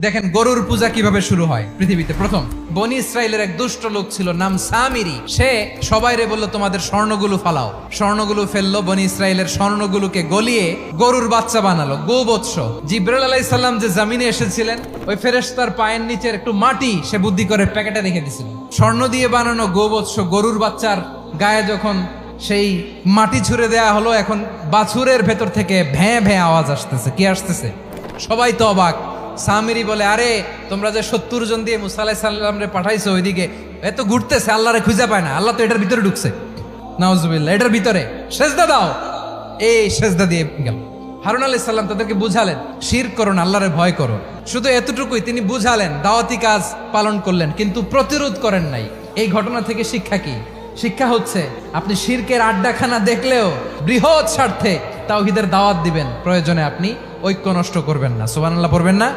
দেখেন গরুর পূজা কিভাবে শুরু হয় পৃথিবীতে প্রথম। বনি ইসরায়েলের এক দুষ্ট লোক ছিল, নাম সামিরি। সে সবাইরে বলল তোমাদের স্বর্ণগুলো ফালাও। স্বর্ণগুলো ফেললো, বনি ইসরায়েলের স্বর্ণগুলোকে গলিয়ে গরুর বাচ্চা বানালো, গোবৎস। জিব্রাইল আলাইহিস সালাম যে জমিনে এসেছিলেন, ওই ফেরেশতার পায়ের নিচের একটু মাটি সে বুদ্ধি করে প্যাকেটে রেখে দিছিল। স্বর্ণ দিয়ে বানানো গোবৎস গরুর বাচ্চার গায়ে যখন সেই মাটি ছুঁড়ে দেয়া হলো, এখন বাছুরের ভেতর থেকে ভ্যাঁ ভ্যাঁ আওয়াজ আসতেছে। কি আসতেছে? সবাই তো অবাক। সামিরি বলে, আরে তোমরা যে 70 জন দিয়ে মুসা আলাইহিস সালাম রে পাঠাইছো ওইদিকে, এত ঘুরতেছে, আল্লাহরে খুঁজে পায় না, আল্লাহ তো এটার ভিতরে ঢুকছে। নাউজুবিল্লাহ, এটার ভিতরে সেজদা দাও। এই সেজদা দিয়ে গেল। হারুন আলাইহিস সালাম তাদেরকে বুঝালেন, শিরক করো না, আল্লাহরে ভয় করো। শুধু এতটুকুই তিনি বুঝালেন, দাওয়াতি কাজ পালন করলেন, কিন্তু প্রতিরোধ করেন নাই। এই ঘটনা থেকে শিক্ষা কি? শিক্ষা হচ্ছে, আপনি শিরকের আড্ডাখানা দেখলেও বৃহৎ স্বার্থে তাওহীদের দাওয়াত দিবেন, প্রয়োজনে আপনি ঐক্য নষ্ট করবেন না। সুবহানাল্লাহ পড়বেন না?